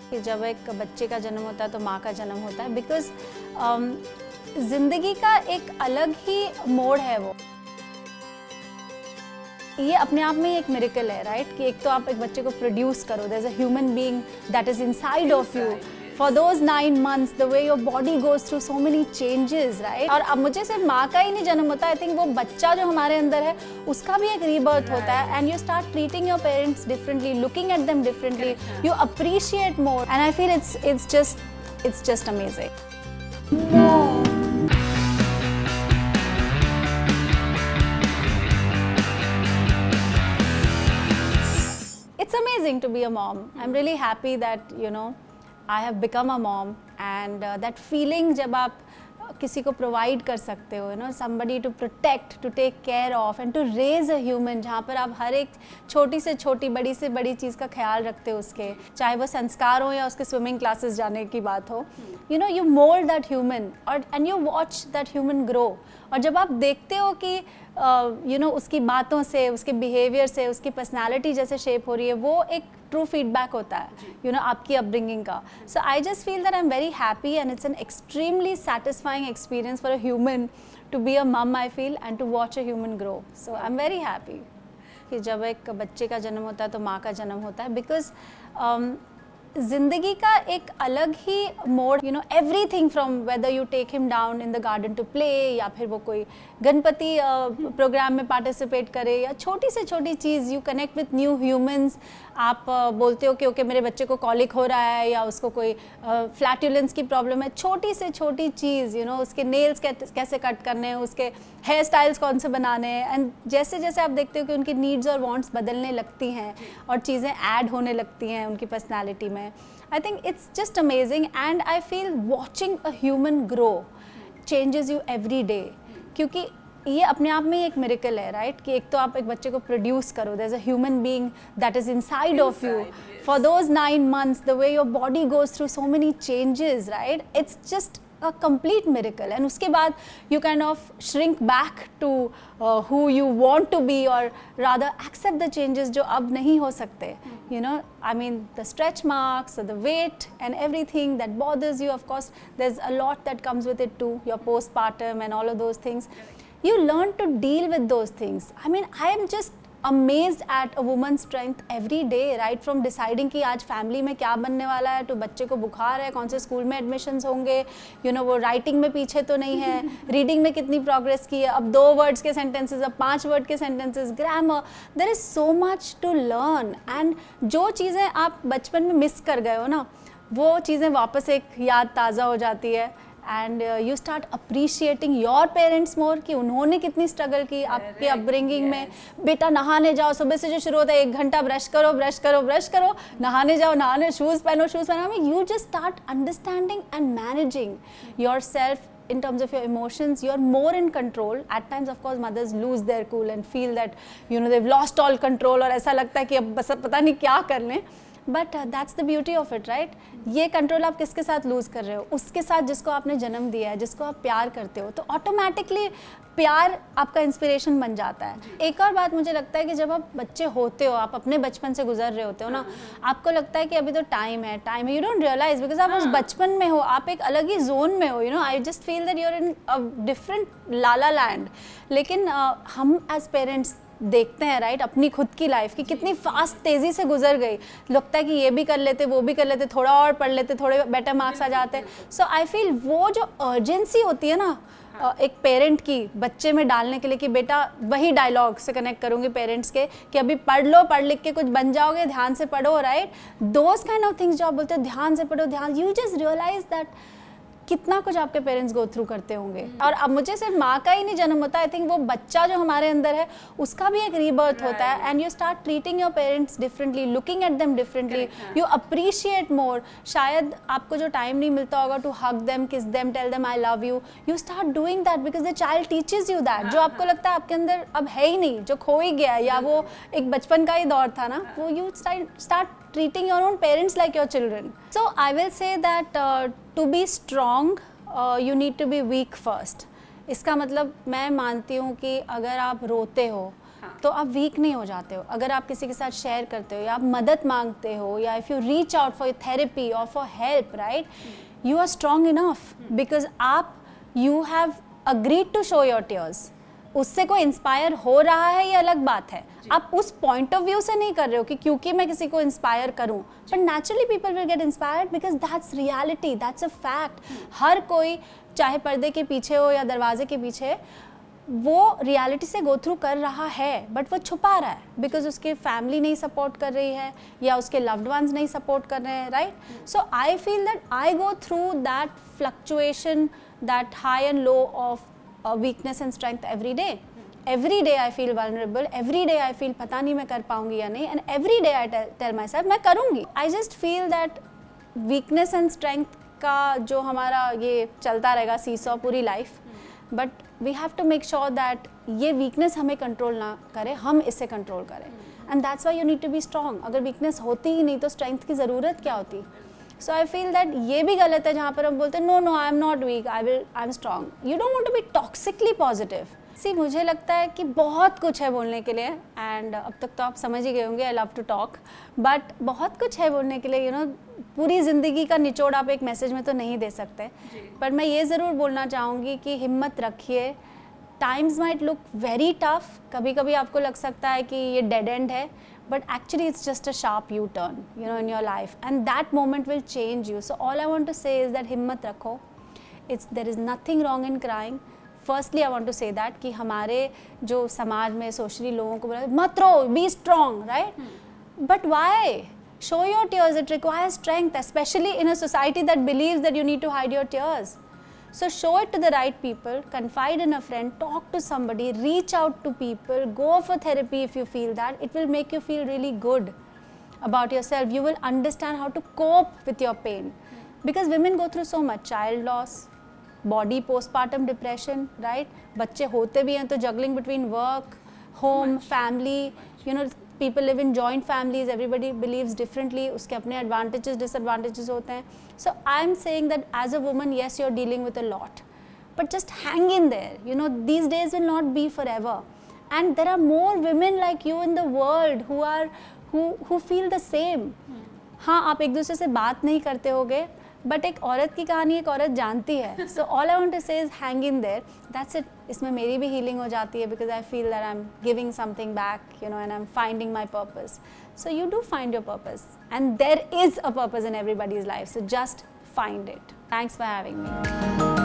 कि जब एक बच्चे का जन्म होता है तो माँ का जन्म होता है, बिकॉज जिंदगी का एक अलग ही मोड़ है वो। ये अपने आप में एक मिरेकल है, राइट? कि एक तो आप एक बच्चे को प्रोड्यूस करो, there is a human being that is inside of you for those 9 months, the way your body goes through so many changes, right? और अब मुझे सिर्फ माँ का ही नहीं जन्म होता, आई थिंक वो बच्चा जो हमारे अंदर है उसका भी एक रीबर्थ होता है, and you start treating your parents differently, looking at them differently, you appreciate more, and I feel it's just amazing. It's amazing to be a mom. I'm really happy that I have become a mom, and that feeling जब आप किसी को provide कर सकते हो, somebody to protect, to take care of and to raise a human, जहाँ पर आप हर एक छोटी से छोटी बड़ी से बड़ी चीज़ का ख्याल रखते हो उसके, चाहे वो संस्कार हो या उसके स्विमिंग क्लासेस जाने की बात हो, you mold that human and you watch that human grow. और जब आप देखते हो कि उसकी बातों से, उसके बिहेवियर से, उसकी पर्सनालिटी जैसे शेप हो रही है, वो एक ट्रू फीडबैक होता है आपकी अपब्रिंगिंग का. So I just feel that I am very happy and it's an extremely satisfying experience for a human to be a mum, I feel, and to watch a human grow. So I am very happy कि जब एक बच्चे का जन्म होता है तो माँ का जन्म होता है, बिकॉज जिंदगी का एक अलग ही mode, everything from whether you take him down in the garden to play, या फिर वो कोई गणपति प्रोग्राम में पार्टिसिपेट करे, या छोटी से छोटी चीज़, you connect with new humans. आप बोलते हो कि ओके मेरे बच्चे को कॉलिक हो रहा है, या उसको कोई फ्लैटुलेंस की प्रॉब्लम है, छोटी से छोटी चीज़, उसके नेल्स कैसे कट करने हैं, उसके हेयर स्टाइल्स कौन से बनाने हैं, एंड जैसे जैसे आप देखते हो कि उनकी नीड्स और वांट्स बदलने लगती हैं और चीज़ें ऐड होने लगती हैं उनकी पर्सनैलिटी में, I think it's just amazing, and I feel watching a human grow changes you every day. क्योंकि ये अपने आप में एक मिरेकल है, राइट? कि एक तो आप एक बच्चे को प्रोड्यूस करो, there is a human being that is inside of you for those 9 months, the way your body goes through so many changes, right? It's just a complete miracle, and उसके बाद you kind of shrink back to who you want to be, or rather accept the changes जो अब नहीं हो सकते. I mean the stretch marks or the weight and everything that bothers you, of course there's a lot that comes with it too, your postpartum and all of those things. You learn to deal with those things. I mean, I am just amazed at a woman's strength every day, right from deciding कि आज family में क्या बनने वाला है, तो बच्चे को बुखार है, कौन से स्कूल में एडमिशन्स होंगे, वो राइटिंग में पीछे तो नहीं है, रीडिंग में कितनी प्रोग्रेस की है, अब 2 वर्ड्स के सेंटेंसेस, अब 5 वर्ड के sentences, grammar, there is so much to learn. And जो चीज़ें आप बचपन में मिस कर गए हो ना, वो चीज़ें वापस एक याद ताज़ा हो जाती है, and you start appreciating your parents more, कि उन्होंने कितनी स्ट्रगल की आपके अपब्रिंगिंग में. बेटा नहाने जाओ, सुबह से जो शुरू होता है 1 घंटा ब्रश करो ब्रश करो ब्रश करो, नहाने जाओ, नहाने, शूज़ पहनो शूज़ पहनो. I mean, you just start understanding and managing yourself in terms of your emotions. You're more in control. At times of course mothers lose their cool and feel that they've lost all control, और ऐसा लगता है कि अब बस पता नहीं क्या कर लें. But that's the beauty of it, right? ये कंट्रोल आप किसके साथ लूज़ कर रहे हो? उसके साथ जिसको आपने जन्म दिया है, जिसको आप प्यार करते हो, तो ऑटोमेटिकली प्यार आपका इंस्पिरेशन बन जाता है. एक और बात मुझे लगता है कि जब आप बच्चे होते हो, आप अपने बचपन से गुजर रहे होते हो ना, आपको लगता है कि अभी तो टाइम है, यू डोंट रियलाइज, बिकॉज आप उस बचपन में हो, आप एक अलग ही जोन में हो. I just feel that you are in a different la la land. लेकिन हम एज पेरेंट्स देखते हैं, राइट, अपनी खुद की लाइफ की कितनी फास्ट तेज़ी से गुजर गई. लगता है कि ये भी कर लेते, वो भी कर लेते, थोड़ा और पढ़ लेते, थोड़े बेटर मार्क्स आ जाते. सो आई फील वो जो अर्जेंसी होती है ना एक पेरेंट की बच्चे में डालने के लिए, कि बेटा, वही डायलॉग से कनेक्ट करूँगी पेरेंट्स के, कि अभी पढ़ लो, पढ़ लिख के कुछ बन जाओगे, ध्यान से पढ़ो, right? Those kind of things जो आप बोलते हो, ध्यान से पढ़ो, ध्यान, यू जस्ट रियलाइज दैट कितना कुछ आपके पेरेंट्स गो थ्रू करते होंगे. और अब मुझे सिर्फ माँ का ही नहीं जन्म होता, आई थिंक वो बच्चा जो हमारे अंदर है उसका भी एक रीबर्थ होता है, and you start treating your parents differently, looking at them differently, you appreciate more. शायद आपको जो टाइम नहीं मिलता होगा to hug them, kiss them, tell them I love you, you start doing that because the child teaches you that. जो आपको लगता है आपके अंदर अब है ही नहीं, जो खो ही गया, या वो एक बचपन का ही दौर था ना, वो you start treating your own parents like your children. So I will say that to be strong, you need to be weak first. इसका मतलब मैं मानती हूँ कि अगर आप रोते हो तो आप वीक नहीं हो जाते हो। अगर आप किसी के साथ शेयर करते हो या आप मदद मांगते हो या if you reach out for therapy और for help, right, you are strong enough because आप you have agreed to show your tears. उससे कोई इंस्पायर हो रहा है ये अलग बात है, आप उस पॉइंट ऑफ व्यू से नहीं कर रहे हो कि क्योंकि मैं किसी को इंस्पायर करूं, but naturally people will get inspired because that's reality, that's a fact. हर कोई चाहे पर्दे के पीछे हो या दरवाजे के पीछे, वो रियलिटी से गो थ्रू कर रहा है, बट वो छुपा रहा है बिकॉज उसके फैमिली नहीं सपोर्ट कर रही है या उसके लव्ड वंस नहीं सपोर्ट कर रहे हैं, right. So I feel that I go through that fluctuation, that high and low of weakness and strength every day I feel vulnerable, every day I feel पता नहीं मैं कर पाऊंगी या नहीं, and every day I tell myself मैं करूंगी। I just feel that weakness and strength का जो हमारा ये चलता रहेगा सीसॉ पूरी life, but we have to make sure that ये वीकनेस हमें कंट्रोल ना करे, हम इससे कंट्रोल करें, and that's why you need to be strong. अगर वीकनेस होती ही नहीं तो स्ट्रेंथ की ज़रूरत क्या होती। सो आई फील दैट ये भी गलत है जहाँ पर हम बोलते हैं no no I am not weak, I am strong. You don't want to be toxically positive. See मुझे लगता है कि बहुत कुछ है बोलने के लिए, एंड अब तक तो आप समझ ही गए होंगे I love to talk, but बहुत कुछ है बोलने के लिए, यू नो, पूरी ज़िंदगी का निचोड़ आप एक मैसेज में तो नहीं दे सकते, पर मैं ये ज़रूर बोलना चाहूँगी कि हिम्मत रखिए। Times might look very tough, कभी कभी आपको लग सकता है कि ये डेड एंड है, but actually it's just a sharp U-turn, you know, in your life, and that moment will change you. So all I want to say is that himmat rakho. There is nothing wrong in crying. Firstly I want to say that कि हमारे जो समाज में socially लोगों को बोला मत रो, be strong, right? But why? Show your tears. It requires strength, especially in a society that believes that you need to hide your tears. So show it to the right people, confide in a friend, talk to somebody, reach out to people, go for therapy if you feel that. It will make you feel really good about yourself. You will understand how to cope with your pain. Because women go through so much, child loss, body postpartum depression, right? बच्चे होते भी हैं तो juggling between work, home, family, you know, people live in joint families, everybody believes differently, उसके अपने advantages, disadvantages होते हैं. So I'm saying that as a woman, yes, you're dealing with a lot, but just hang in there. You know, these days will not be forever, and there are more women like you in the world who feel the same. हाँ, आप एक दूसरे से बात नहीं करते होगे, but एक औरत की कहानी एक औरत जानती है. So all I want to say is hang in there, that's it. इसमें मेरी भी हीलिंग हो जाती है because I feel that I am giving something back, you know, and I am finding my purpose. So you do find your purpose, and there is a purpose in everybody's life, so just find it. Thanks for having me.